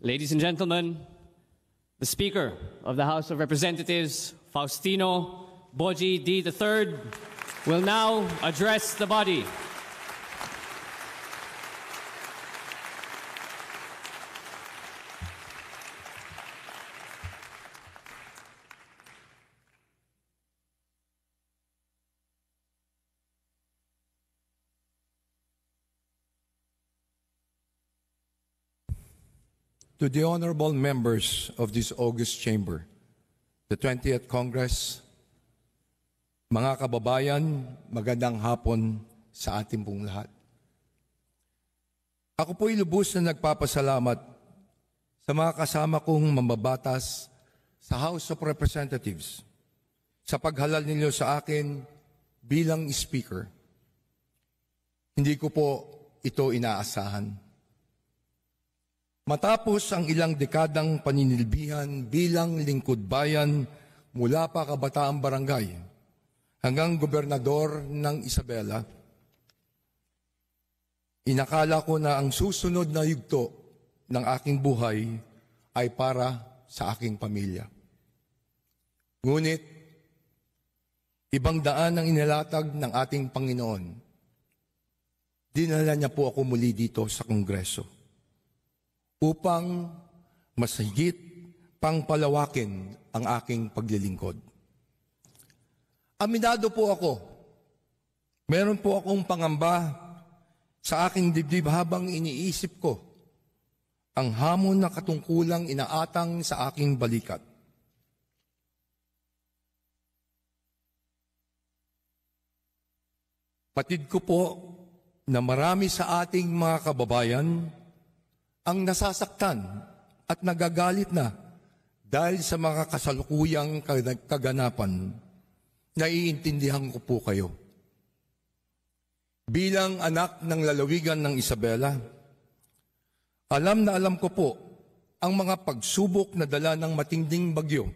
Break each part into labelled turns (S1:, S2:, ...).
S1: Ladies and gentlemen, the Speaker of the House of Representatives, Faustino Boji D. III, will now address the body.
S2: To the honorable members of this august chamber, the 20th Congress, mga kababayan, magandang hapon sa ating pong lahat. Ako po'y lubos na nagpapasalamat sa mga kasama kong mambabatas sa House of Representatives sa paghalal ninyo sa akin bilang Speaker. Hindi ko po ito inaasahan. Matapos ang ilang dekadang paninilbihan bilang lingkod bayan mula pa kabataang barangay hanggang gobernador ng Isabela, inakala ko na ang susunod na yugto ng aking buhay ay para sa aking pamilya. Ngunit, ibang daan ang inilatag ng ating Panginoon. Dinala niya po ako muli dito sa Kongreso upang mas higit pang palawakin ang aking paglilingkod. Aminado po ako, meron po akong pangamba sa aking dibdib habang iniisip ko ang hamon na katungkulang inaatang sa aking balikat. Patid ko po na marami sa ating mga kababayan ang nasasaktan at nagagalit na dahil sa mga kasalukuyang kaganapan. Naiintindihan ko po kayo. Bilang anak ng lalawigan ng Isabela, alam na alam ko po ang mga pagsubok na dala ng matinding bagyo,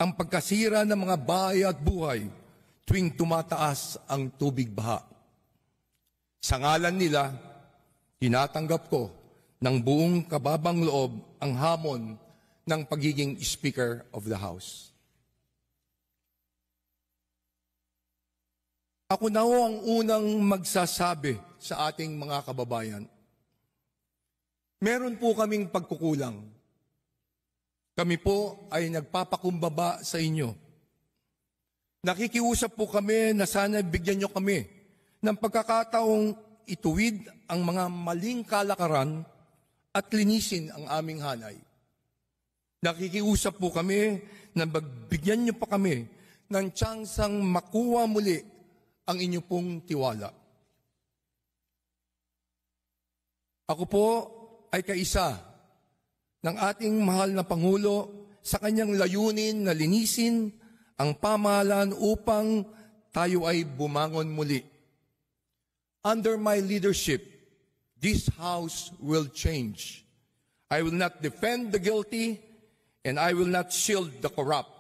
S2: ang pagkasira ng mga bahay at buhay tuwing tumataas ang tubig baha. Sa ngalan nila, tinatanggap ko ng buong kababang loob ang hamon ng pagiging Speaker of the House. Ako na ho ang unang magsasabi sa ating mga kababayan. Meron po kaming pagkukulang. Kami po ay nagpapakumbaba sa inyo. Nakikiusap po kami na sana bigyan nyo kami ng pagkakataong ituwid ang mga maling kalakaran at linisin ang aming hanay. Nakikiusap po kami na magbigyan niyo pa kami ng tsansang makuha muli ang inyo pong tiwala. Ako po ay kaisa ng ating mahal na Pangulo sa kanyang layunin na linisin ang pamahalaan upang tayo ay bumangon muli. Under my leadership, this House will change. I will not defend the guilty, and I will not shield the corrupt.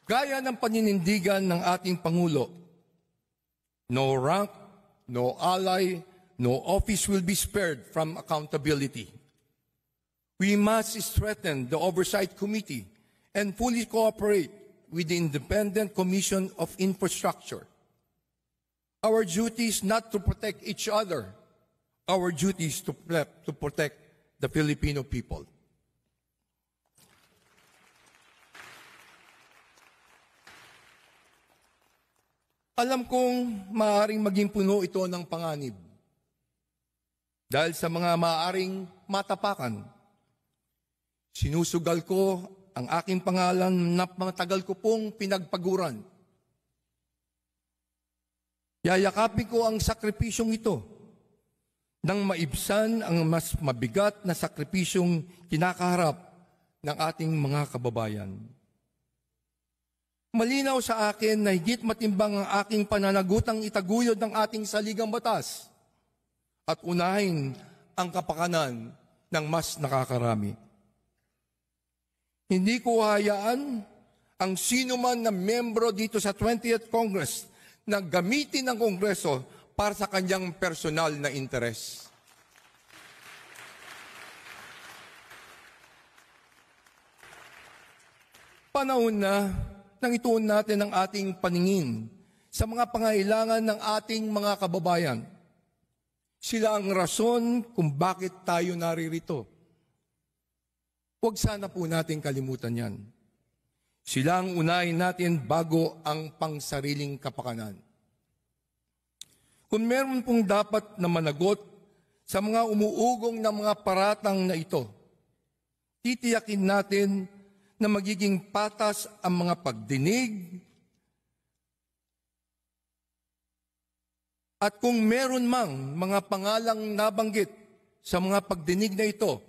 S2: Gaya ng paninindigan ng ating Pangulo, no rank, no ally, no office will be spared from accountability. We must strengthen the Oversight Committee and fully cooperate with the Independent Commission of Infrastructure. Our duty is not to protect each other. Our duty is to protect the Filipino people. Alam kong maaaring maging puno ito ng panganib dahil sa mga maaaring matapakan. Sinusugal ko ang aking pangalan na matagal ko pong pinagpaguran. Yayakapin ko ang sakripisyong ito nang maibsan ang mas mabigat na sakripisyong kinakaharap ng ating mga kababayan. Malinaw sa akin na higit matimbang ang aking pananagutang itaguyod ng ating saligang batas at unahin ang kapakanan ng mas nakakarami. Hindi ko hayaan ang sino man na membro dito sa 20th Congress na gamitin ng Kongreso para sa kanyang personal na interes. Panahon na nang ituon natin ang ating paningin sa mga pangailangan ng ating mga kababayan. Sila ang rason kung bakit tayo naririto. Huwag sana po natin kalimutan yan. Sila ang unahin natin bago ang pangsariling kapakanan. Kung meron pong dapat na managot sa mga umuugong na mga paratang na ito, titiyakin natin na magiging patas ang mga pagdinig at kung meron mang mga pangalang nabanggit sa mga pagdinig na ito,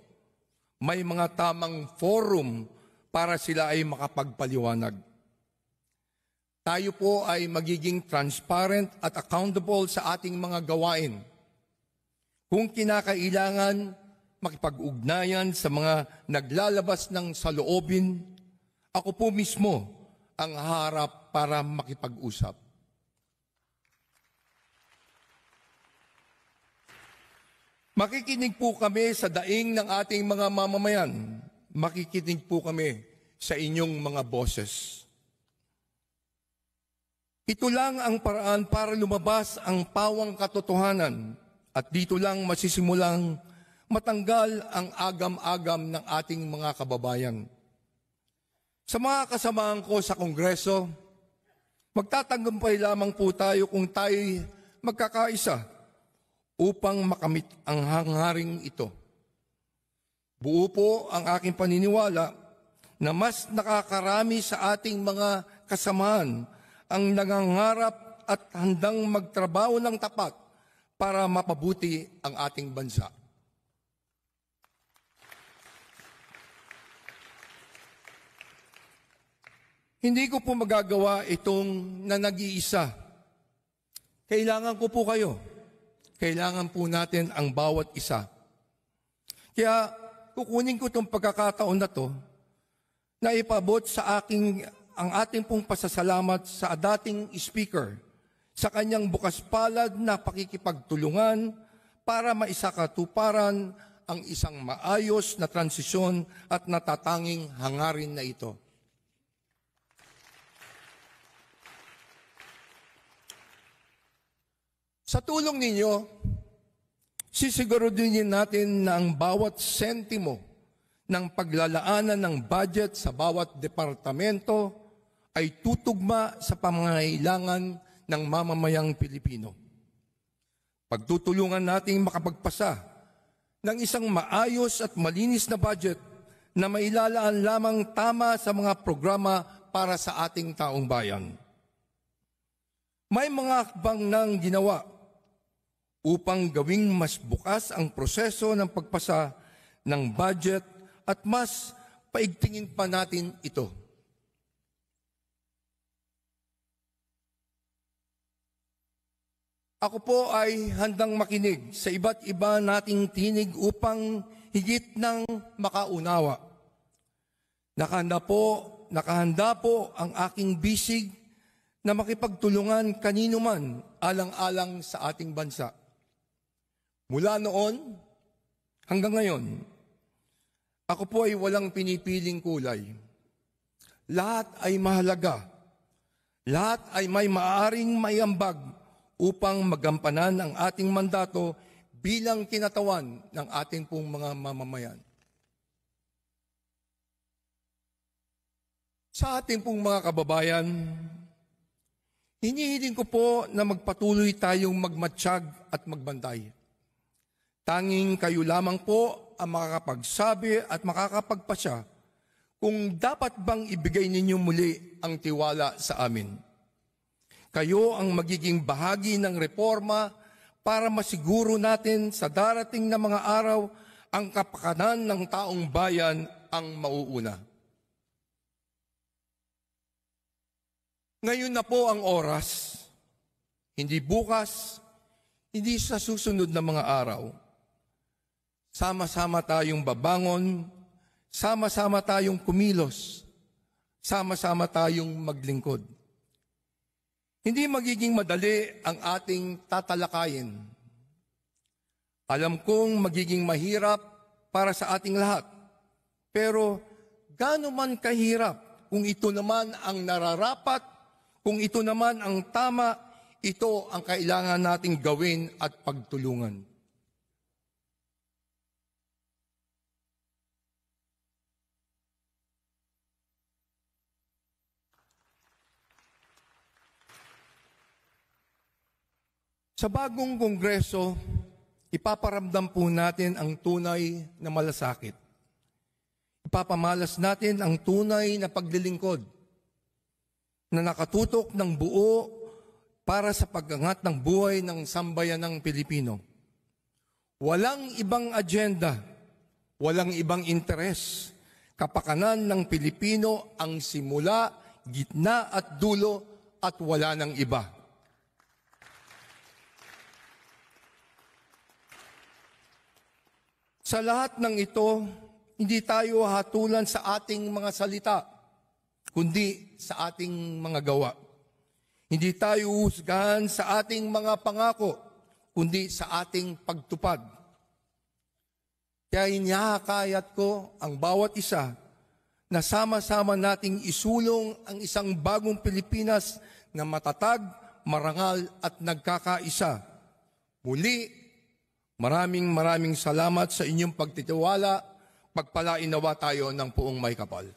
S2: may mga tamang forum para sila ay makapagpaliwanag. Tayo po ay magiging transparent at accountable sa ating mga gawain. Kung kinakailangan makipag-ugnayan sa mga naglalabas ng saloobin, ako po mismo ang harap para makipag-usap. Makikinig po kami sa daing ng ating mga mamamayan. Makikinig po kami sa inyong mga boses. Ito lang ang paraan para lumabas ang pawang katotohanan at dito lang masisimulang matanggal ang agam-agam ng ating mga kababayan. Sa mga kasamahan ko sa Kongreso, magtatagumpay lamang po tayo kung tayo magkakaisa upang makamit ang hangaring ito. Buo po ang aking paniniwala na mas nakakarami sa ating mga kasamahan ang nangangarap at handang magtrabaho ng tapat para mapabuti ang ating bansa. Hindi ko po magagawa itong na nag-iisa. Kailangan ko po kayo. Kailangan po natin ang bawat isa. Kaya kukunin ko itong pagkakataon na to na ipabot sa ang ating pong pasasalamat sa dating speaker sa kanyang bukas palad na pakikipagtulungan para maisakatuparan ang isang maayos na transisyon at natatanging hangarin na ito. Sa tulong ninyo, sisiguraduhin natin na ang bawat sentimo ng paglalaanan ng budget sa bawat departamento ay tutugma sa pangangailangan ng mamamayang Pilipino. Pagtutulungan nating makapagpasa ng isang maayos at malinis na budget na mailalaan lamang tama sa mga programa para sa ating taong bayan. May mga hakbang nang ginawa upang gawing mas bukas ang proseso ng pagpasa ng budget at mas paigtingin pa natin ito. Ako po ay handang makinig sa iba't iba nating tinig upang higit ng makaunawa. Nakahanda po ang aking bisig na makipagtulungan kanino man alang-alang sa ating bansa. Mula noon hanggang ngayon, ako po ay walang pinipiling kulay. Lahat ay mahalaga. Lahat ay may maaaring maiambag upang magampanan ang ating mandato bilang kinatawan ng ating pong mga mamamayan. Sa ating pong mga kababayan, hinihiling ko po na magpatuloy tayong magmatsyag at magbantay. Tanging kayo lamang po ang makakapagsabi at makakapagpasya kung dapat bang ibigay ninyo muli ang tiwala sa amin. Kayo ang magiging bahagi ng reforma para masiguro natin sa darating na mga araw ang kapakanan ng taong bayan ang mauuna. Ngayon na po ang oras, hindi bukas, hindi sa susunod na mga araw. Sama-sama tayong babangon, sama-sama tayong kumilos, sama-sama tayong maglingkod. Hindi magiging madali ang ating tatalakayin. Alam kong magiging mahirap para sa ating lahat. Pero gaano man kahirap, kung ito naman ang nararapat, kung ito naman ang tama, ito ang kailangan nating gawin at pagtulungan. Sa bagong Kongreso, ipaparamdam po natin ang tunay na malasakit. Ipapamalas natin ang tunay na paglilingkod na nakatutok ng buo para sa pag-angat ng buhay ng sambayanang Pilipino. Walang ibang agenda, walang ibang interes. Kapakanan ng Pilipino ang simula, gitna at dulo at wala ng iba. Sa lahat ng ito, hindi tayo hatulan sa ating mga salita, kundi sa ating mga gawa. Hindi tayo husgahan sa ating mga pangako, kundi sa ating pagtupad. Kaya inihakayat ko ang bawat isa na sama-sama nating isulong ang isang bagong Pilipinas na matatag, marangal at nagkakaisa. Muli, maraming salamat sa inyong pagtitiwala. Pagpalain nawa tayo ng puong may kapal.